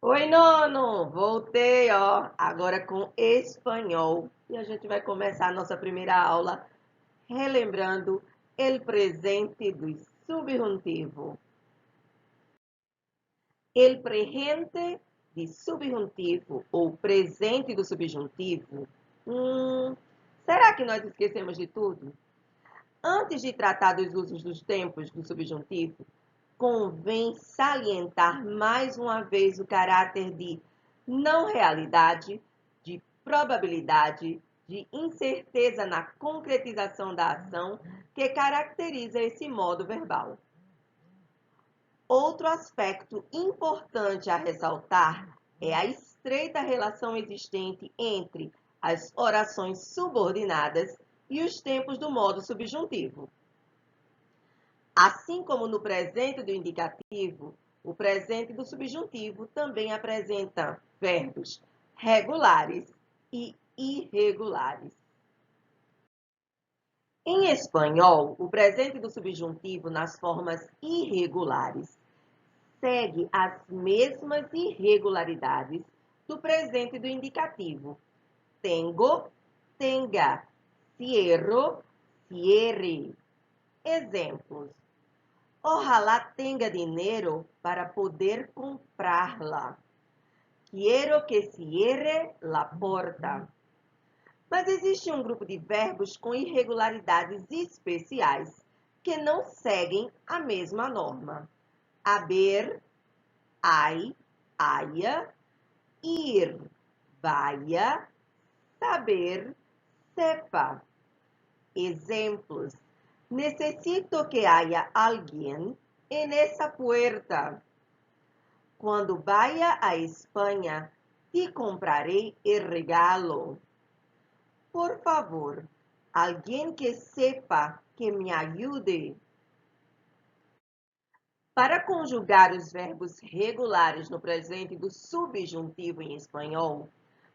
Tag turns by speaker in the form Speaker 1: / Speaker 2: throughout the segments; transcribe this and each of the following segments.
Speaker 1: Oi, nono! Voltei, ó, agora com espanhol. E a gente vai começar a nossa primeira aula relembrando o presente do subjuntivo. O presente de subjuntivo ou presente do subjuntivo. Será que nós esquecemos de tudo? Antes de tratar dos usos dos tempos do subjuntivo, convém salientar mais uma vez o caráter de não realidade, de probabilidade, de incerteza na concretização da ação que caracteriza esse modo verbal. Outro aspecto importante a ressaltar é a estreita relação existente entre as orações subordinadas e os tempos do modo subjuntivo. Assim como no presente do indicativo, o presente do subjuntivo também apresenta verbos regulares e irregulares. Em espanhol, o presente do subjuntivo nas formas irregulares segue as mesmas irregularidades do presente do indicativo. Tengo, tenga, cierro, cierre. Exemplos. Ojalá tenga dinero para poder comprarla. Quiero que cierre la puerta. Mas existe um grupo de verbos com irregularidades especiais que não seguem a mesma norma. Haber, hay, haya, ir, vaya, saber, sepa. Exemplos. Necesito que haya alguien en esa puerta. Cuando vaya a España, te compraré el regalo. Por favor, alguien que sepa que me ayude. Para conjugar os verbos regulares no presente do subjuntivo em espanhol,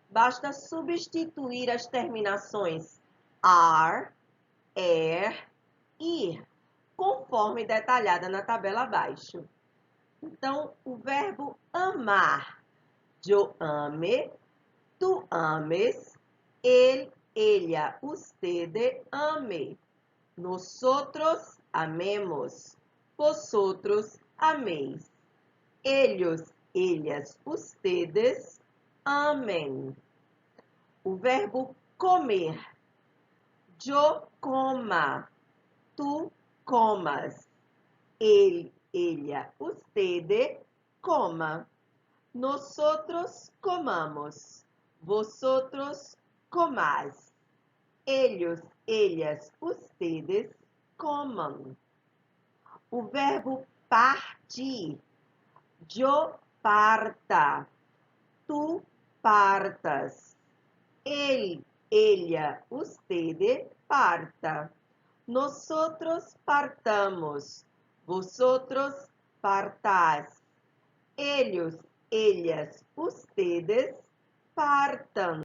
Speaker 1: basta substituir as terminações ar, ir, conforme detalhada na tabela abaixo. Então, o verbo amar, yo ame, tu ames, él, ella, usted ame, nosotros amemos, vosotros améis, ellos, ellas, ustedes amem. O verbo comer, yo coma, tu comas, él, ella, usted coma, nosotros comamos, vosotros comás, ellos, ellas, ustedes comam. O verbo partir, yo parta, tu partas, él, ella, usted parta, nosotros partamos, vosotros partás, ellos, ellas, ustedes partam.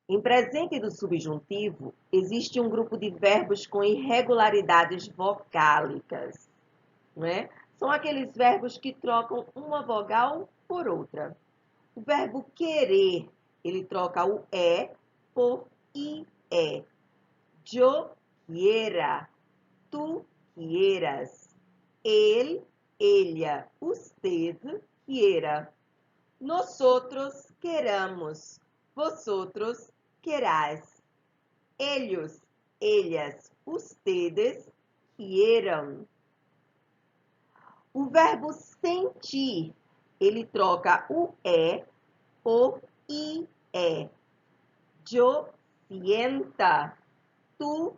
Speaker 1: Em presente do subjuntivo, existe um grupo de verbos com irregularidades vocálicas, não é? São aqueles verbos que trocam uma vogal por outra. O verbo querer, ele troca o é por ie. Yo quiera, tu quieras, él, ella, usted quiera, nosotros queramos, vosotros queráis, ellos, ellas, ustedes quieram. O verbo sentir, ele troca o é por ie. Yo sienta, tu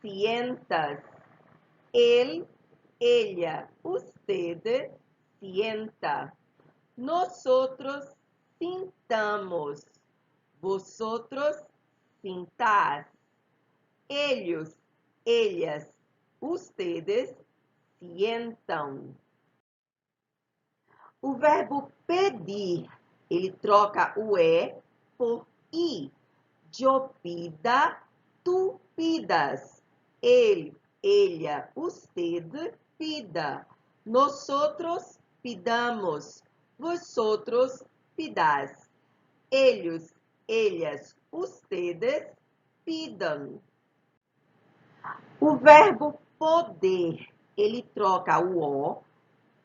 Speaker 1: sientas, él, ella, usted sienta, nosotros sintamos, vosotros sintás, ellos, ellas, ustedes sientam. O verbo pedir, ele troca o é por i. Yo pida, tu pidas. Él, ella, usted pida. Nosotros pidamos, vosotros pidás. Ellos, ellas, ustedes pidan. O verbo poder, ele troca o O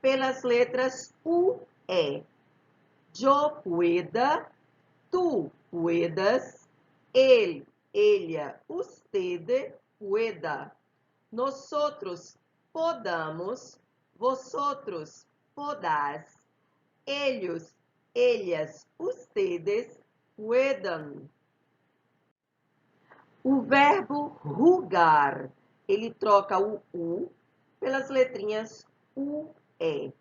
Speaker 1: pelas letras U, E. Yo pueda, tú puedas, él, ella, usted pueda. Nosotros podamos, vosotros podás. Ellos, ellas, ustedes puedan. O verbo rugar, ele troca o U pelas letrinhas U, E.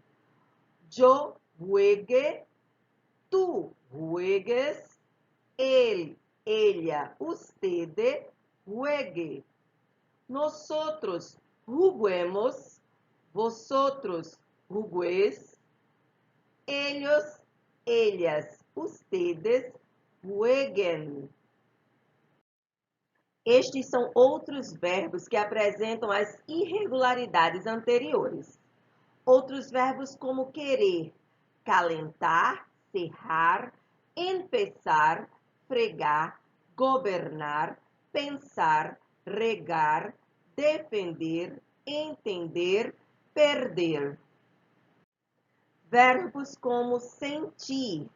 Speaker 1: Yo juegue, tú juegues, él, ella, usted juegue. Nosotros juguemos, vosotros juguéis, ellos, ellas, ustedes jueguen. Estes são outros verbos que apresentam as irregularidades anteriores. Outros verbos como querer, calentar, cerrar, empezar, fregar, governar, pensar, regar, defender, entender, perder. Verbos como sentir,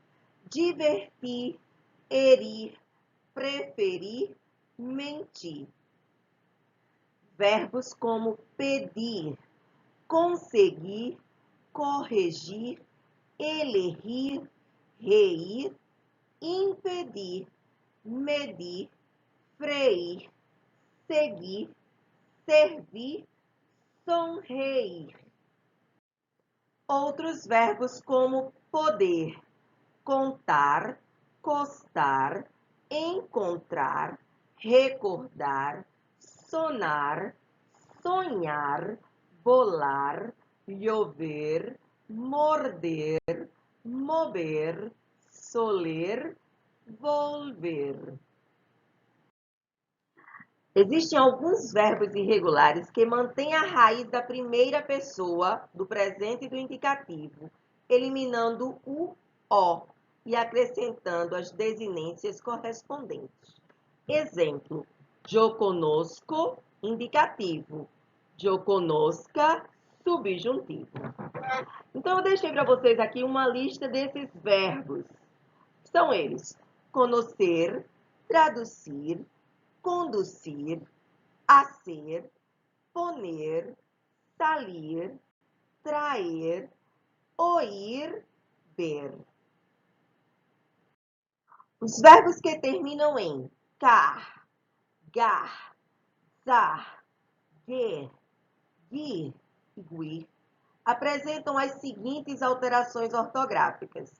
Speaker 1: divertir, herir, preferir, mentir. Verbos como pedir, conseguir, corrigir, elegir, reir, impedir, medir, freir, seguir, servir, sonreír. Outros verbos como poder, contar, costar, encontrar, recordar, sonar, sonhar, bolar, llover, morder, mover, soler, volver. Existem alguns verbos irregulares que mantêm a raiz da primeira pessoa do presente e do indicativo, eliminando o O e acrescentando as desinências correspondentes. Exemplo, yo conozco, indicativo, yo conozca, subjuntivo. Então, eu deixei para vocês aqui uma lista desses verbos. São eles: conhecer, traduzir, conduzir, hacer, poner, salir, traer, oír, ver. Os verbos que terminam em car, gar, zar, ver, guir e guir apresentam as seguintes alterações ortográficas.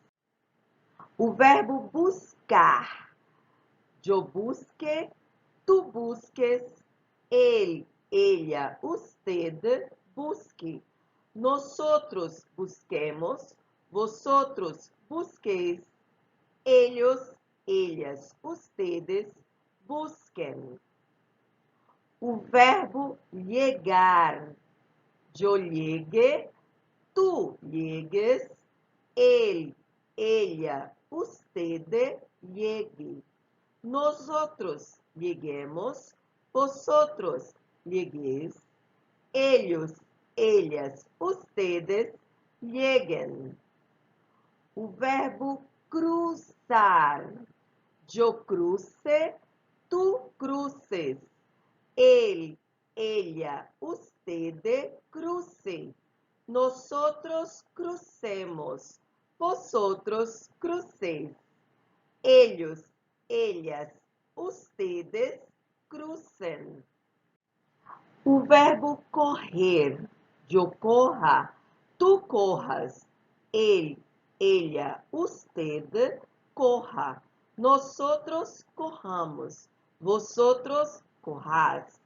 Speaker 1: O verbo buscar, yo busque, tu busques, ele, ella, usted busque. Nosotros busquemos, vosotros busquéis, ellos, ellas, ustedes busquen. O verbo llegar, yo llegue, tú llegues, él, ella, usted llegue. Nosotros lleguemos, vosotros lleguéis, ellos, ellas, ustedes lleguen. O verbo cruzar, yo cruce, tú cruces, él, ella, usted cruce. Nosotros crucemos, vosotros crucéis, ellos, ellas, ustedes crucem. O verbo correr, yo corra, tu corras, ele, ella, usted corra, nosotros corramos, vosotros corrás,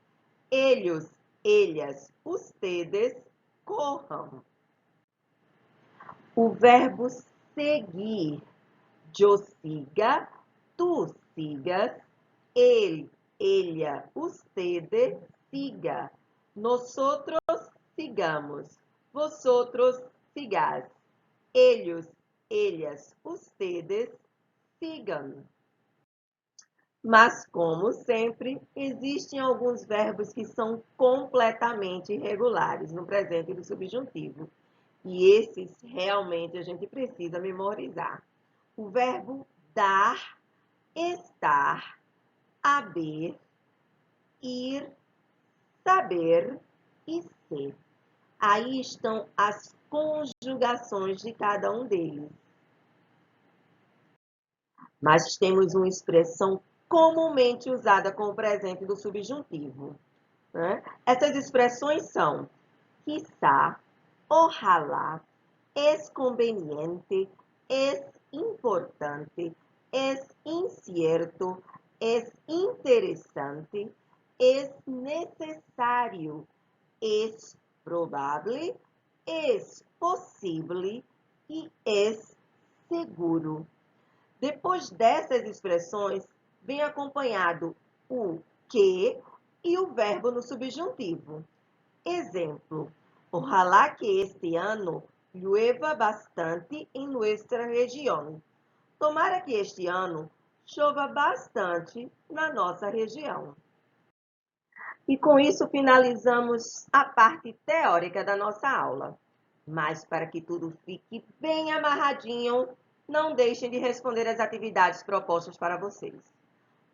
Speaker 1: ellos, ellas, ustedes corram. O verbo seguir, yo siga, tú sigas, él, ella, usted siga, nosotros sigamos, vosotros sigás, ellos, ellas, ustedes, sigam. Mas, como sempre, existem alguns verbos que são completamente irregulares no presente do subjuntivo. E esses realmente a gente precisa memorizar. O verbo dar, estar, haver, ir, saber e ser. Aí estão as conjugações de cada um deles. Mas temos uma expressão comumente usada com o presente do subjuntivo, né? Essas expressões são quizá, ojalá, es conveniente, es importante, es incierto, es interesante, es necesario, es probable, es posible e es seguro. Depois dessas expressões, vem acompanhado o que e o verbo no subjuntivo. Exemplo: ojalá que este ano llueva bastante em nuestra região. Tomara que este ano chova bastante na nossa região. E com isso finalizamos a parte teórica da nossa aula. Mas para que tudo fique bem amarradinho, não deixem de responder as atividades propostas para vocês.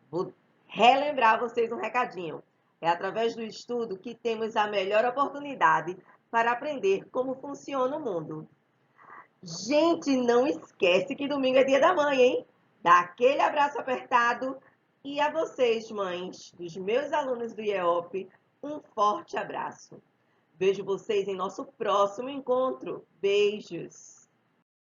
Speaker 1: Vou relembrar vocês um recadinho. É através do estudo que temos a melhor oportunidade para aprender como funciona o mundo. Gente, não esquece que domingo é dia da mãe, hein? Dá aquele abraço apertado e a vocês, mães, dos meus alunos do IEOP, um forte abraço. Vejo vocês em nosso próximo encontro. Beijos!